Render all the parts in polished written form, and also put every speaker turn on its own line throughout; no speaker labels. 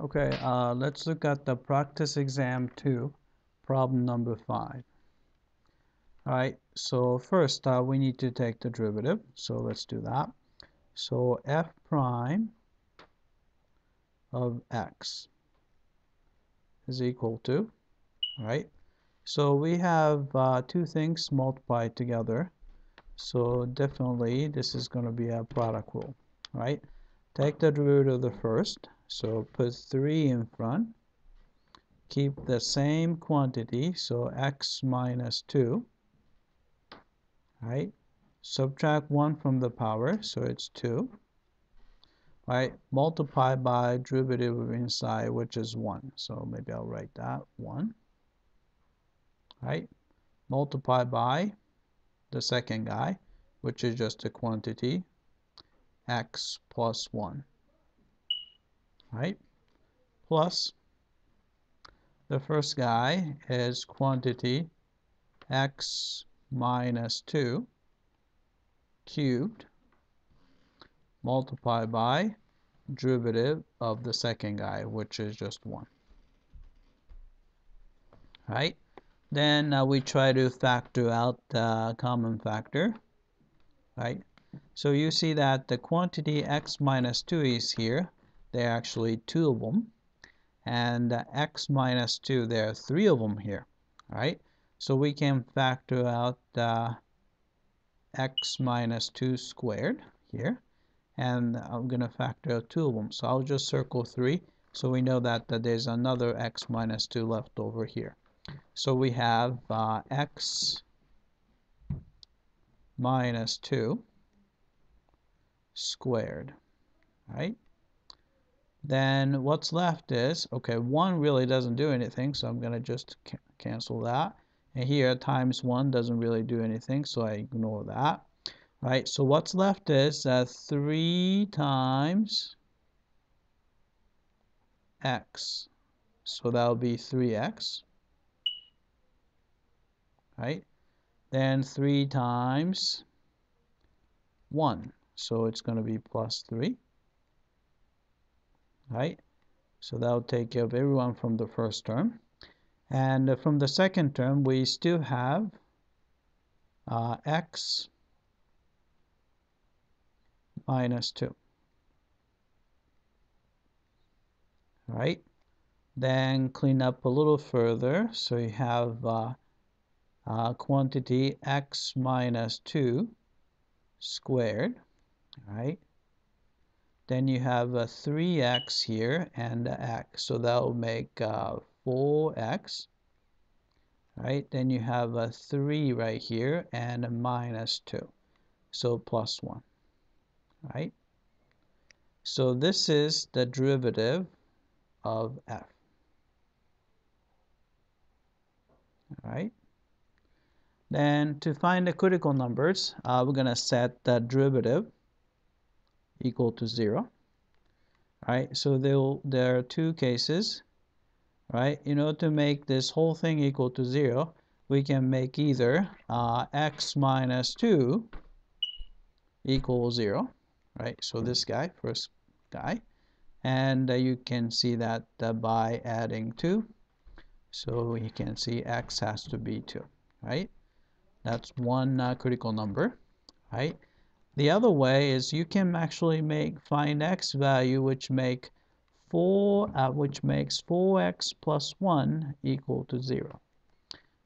Okay, let's look at the practice exam 2, problem number 5. All right, so first we need to take the derivative, so let's do that. So f prime of x is equal to, all right, so we have two things multiplied together, so definitely this is going to be a product rule, right? Take the derivative of the first, so put 3 in front. Keep the same quantity, so x minus 2, right? Subtract 1 from the power, so it's 2, right? Multiply by derivative inside, which is 1. So maybe I'll write that 1, right? Multiply by the second guy, which is just a quantity, x plus 1, right? Plus the first guy is quantity x minus 2 cubed multiplied by derivative of the second guy, which is just 1. Right? Then we try to factor out the common factor. Right? So you see that the quantity x minus 2 is here. There are actually 2 of them. And x minus 2, there are 3 of them here. Right? So we can factor out x minus 2 squared here. And I'm going to factor out 2 of them. So I'll just circle 3. So we know that there's another x minus 2 left over here. So we have x minus 2 squared, right? Then what's left is, okay, 1 really doesn't do anything, so I'm going to just cancel that. And here, times 1 doesn't really do anything, so I ignore that. Right, so what's left is 3 times x. So that will be 3x. Right? Then 3 times 1. So it's going to be plus 3. Right? So that will take care of everyone from the first term. And from the second term, we still have x minus 2. Right? Then clean up a little further. So you have quantity x minus 2 squared. Right? Then you have a 3x here and a x. So that will make 4x. Right? Then you have a 3 right here and a minus 2. So plus 1. Right? So this is the derivative of f. Right? Then to find the critical numbers, we're going to set the derivative equal to 0. Right? So there are two cases. Right? In order to make this whole thing equal to 0, we can make either x minus 2 equals 0. Right? So this guy, first guy. And you can see that by adding 2. So you can see x has to be 2. Right? That's one critical number. Right? The other way is you can actually find x value which makes 4x plus 1 equal to 0.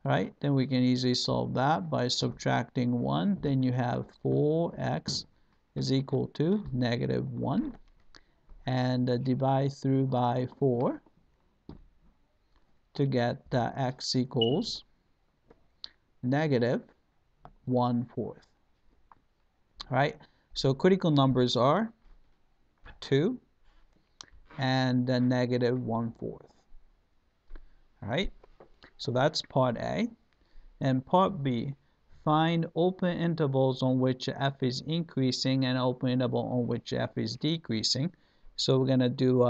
Right? Then we can easily solve that by subtracting 1. Then you have 4x is equal to negative 1. And divide through by 4 to get x equals negative 1/4. Right? So critical numbers are 2 and negative 1/4. Alright, so that's part A. And part B, find open intervals on which f is increasing and open interval on which f is decreasing. So we're going to do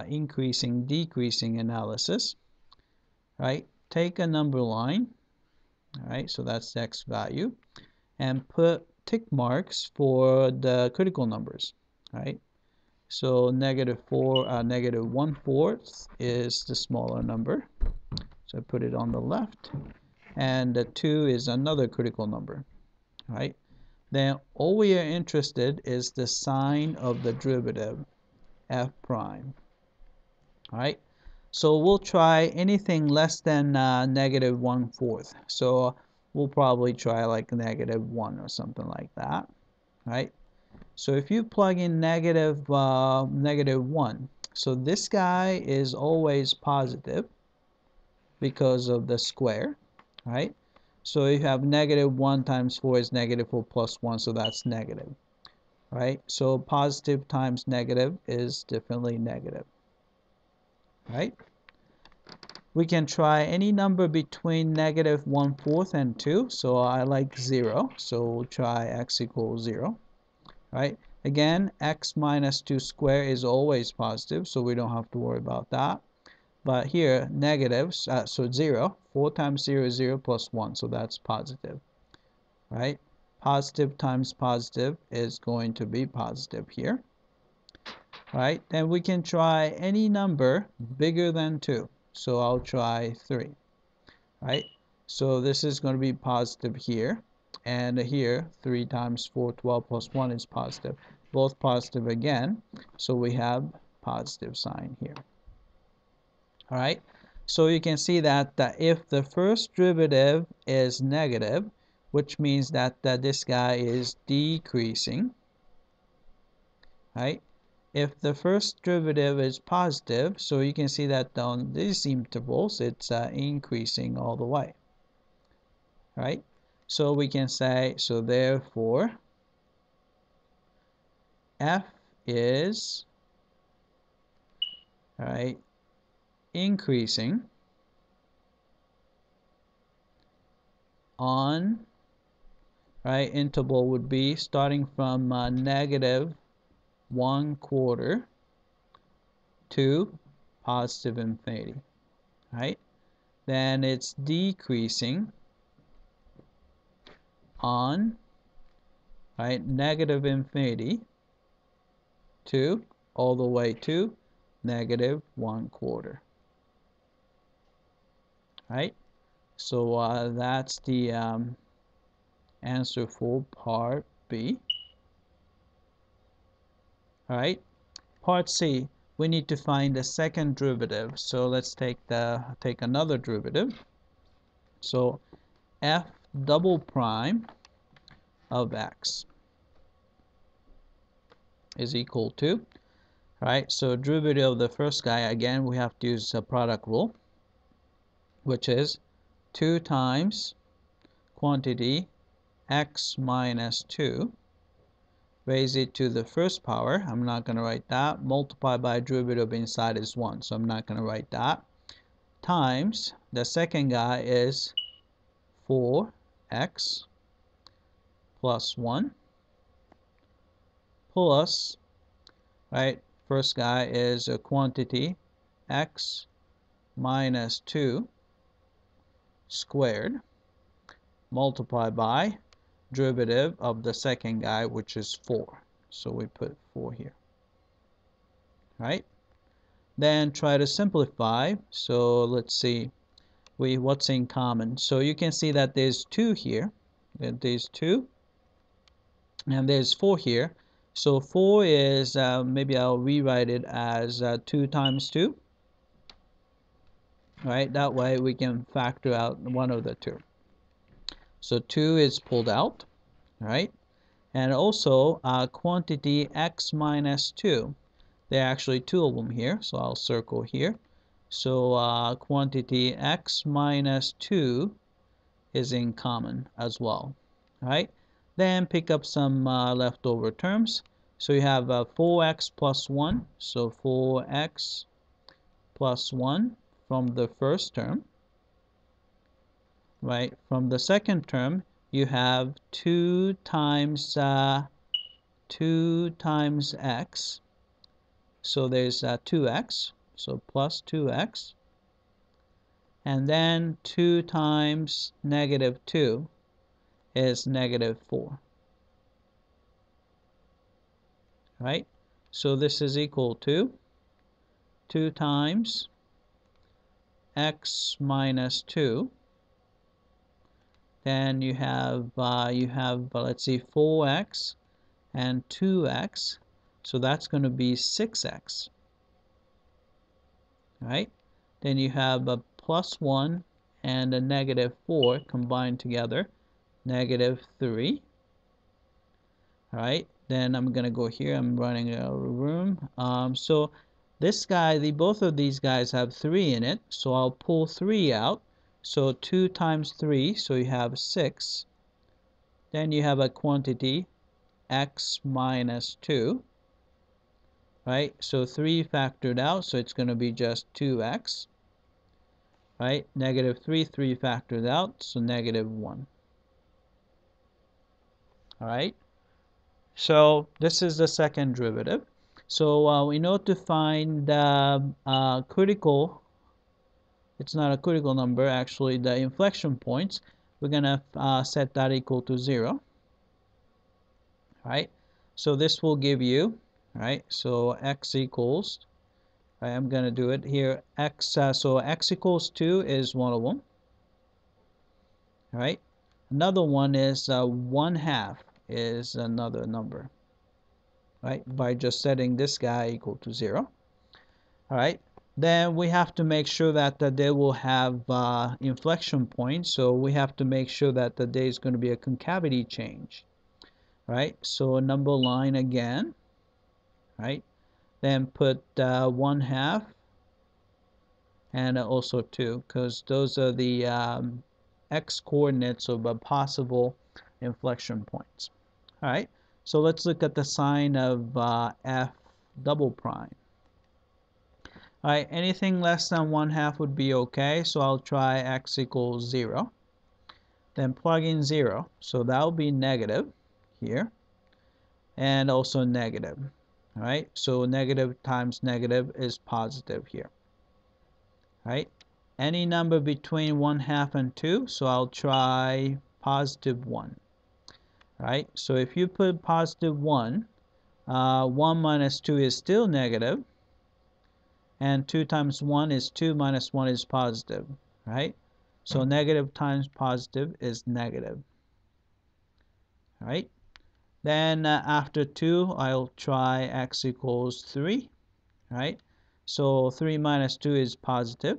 increasing, decreasing analysis. Right? Take a number line. Alright, so that's the x value. And put tick marks for the critical numbers. Right? So negative 1/4 is the smaller number. So I put it on the left. And the 2 is another critical number, right? Then all we are interested is the sign of the derivative, f prime, right? So we'll try anything less than negative 1/4. So we'll probably try like negative 1 or something like that, right? So if you plug in negative 1, so this guy is always positive because of the square, right? So you have negative 1 times 4 is negative 4 plus 1, so that's negative, right? So positive times negative is definitely negative, right? We can try any number between negative 1/4 and 2, so I like 0, so we'll try x equals 0, right? Again, x minus 2 squared is always positive, so we don't have to worry about that. But here, negatives, so 0, 4 times 0 is 0 plus 1, so that's positive, right? Positive times positive is going to be positive here, right? Then we can try any number bigger than 2. So I'll try 3, right? So this is going to be positive here, and here 3 times 4, 12 plus 1 is positive. Both positive again, so we have positive sign here. All right, so you can see that if the first derivative is negative, which means that this guy is decreasing, right? If the first derivative is positive, so you can see that on these intervals, it's increasing all the way, right? So we can say, so therefore, f is, right, increasing on, right, interval would be starting from negative 1/4 to positive infinity, right? Then it's decreasing on, right, negative infinity to all the way to negative 1/4, right? So that's the answer for part B. All right, part C, we need to find the second derivative. So let's take another derivative. So f double prime of x is equal to, right? So derivative of the first guy, again, we have to use a product rule, which is 2 times quantity x minus 2, raise it to the first power. I'm not going to write that. Multiply by derivative inside is 1, so I'm not going to write that. Times the second guy is 4x plus 1 plus, right, first guy is a quantity x minus 2 squared, multiplied by derivative of the second guy, which is 4. So we put 4 here, right? Then try to simplify. So let's see, what's in common. So you can see that there's 2 here, and there's 2, and there's 4 here. So 4 is, maybe I'll rewrite it as 2 times 2, right? That way we can factor out one of the two. So 2 is pulled out, right? And also quantity x minus 2. There are actually 2 of them here, so I'll circle here. So quantity x minus 2 is in common as well, right? Then pick up some leftover terms. So you have 4x plus 1, so 4x plus 1 from the first term, right? From the second term, you have 2 times x, so there's 2x, so plus 2x, and then 2 times negative 2 is negative 4, right? So this is equal to 2 times x minus 2. Then you have let's see, 4x and 2x. So that's going to be 6x. Right? Then you have a plus 1 and a negative 4 combined together, negative 3. Alright, then I'm gonna go here. I'm running out of room. So this guy, both of these guys have 3 in it, so I'll pull 3 out. So 2 times 3, so you have 6. Then you have a quantity x minus 2. Right, so 3 factored out, so it's going to be just 2x. Right, negative 3 factored out, so negative 1. Alright, so this is the second derivative. So we know to find the critical, it's not a critical number, actually the inflection points, we're going to set that equal to 0. Right, so this will give you, right, so x equals, right, I'm going to do it here, x, so x equals 2 is one of them. Right, another one is 1/2 is another number. Right, by just setting this guy equal to 0. Alright, then we have to make sure that they will have inflection points, so we have to make sure that there is going to be a concavity change. Right, so a number line again. Right, then put 1/2 and also 2, because those are the x coordinates of possible inflection points. Alright, so let's look at the sign of f double prime. Alright, anything less than 1/2 would be okay, so I'll try x equals 0. Then plug in 0, so that will be negative here, and also negative. Alright, so negative times negative is positive here. Alright, any number between 1/2 and 2, so I'll try positive 1. Right, so if you put positive 1, 1 minus 2 is still negative, and 2 times 1 is 2 minus 1 is positive. Right, so negative times positive is negative. Right, then after 2, I'll try x equals 3. Right, so 3 minus 2 is positive,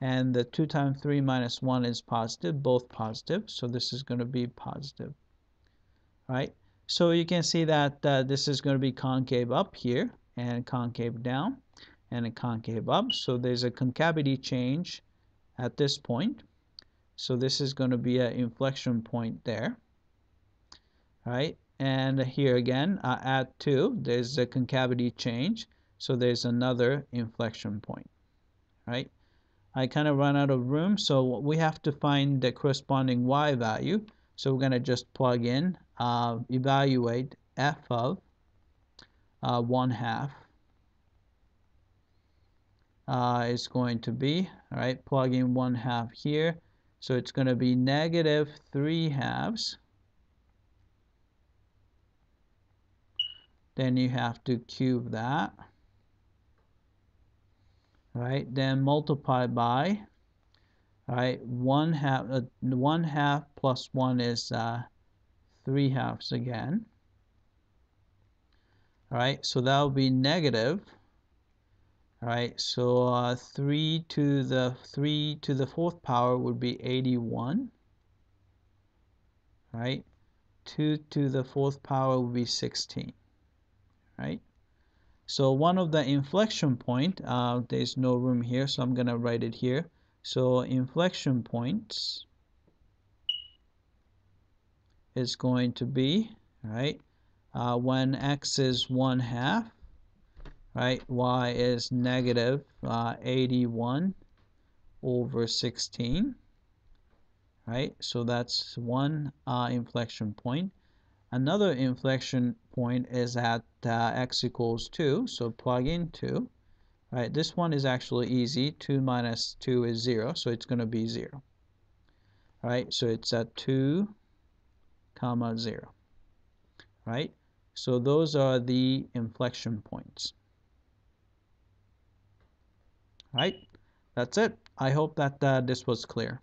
and the 2 times 3 minus 1 is positive, both positive, so this is going to be positive. Right, so you can see that this is going to be concave up here, and concave down, and a concave up, so there's a concavity change at this point, so this is going to be an inflection point there. Right, and here again at 2, there's a concavity change, so there's another inflection point. Right, I kind of run out of room, so we have to find the corresponding y value, so we're going to just plug in, evaluate f of 1/2 is going to be, all right, plug in 1/2 here, so it's going to be negative 3/2. Then you have to cube that. Right, then multiply by, right, 1/2, 1/2 plus 1 is 3/2 again. All right, so that will be negative. All right, so 3 to the 4th power would be 81. Right, 2 to the 4th power would be 16. Right, so one of the inflection point, there's no room here, so I'm going to write it here. So inflection points is going to be, right, when x is 1/2, right, y is negative 81 over 16. Right, so that's one inflection point. Another inflection point is at x equals 2, so plug in 2. Right, this one is actually easy. 2 minus 2 is 0, so it's going to be 0. Right, so it's at 2 comma 0. Right, So those are the inflection points. Right? That's it. I hope that this was clear.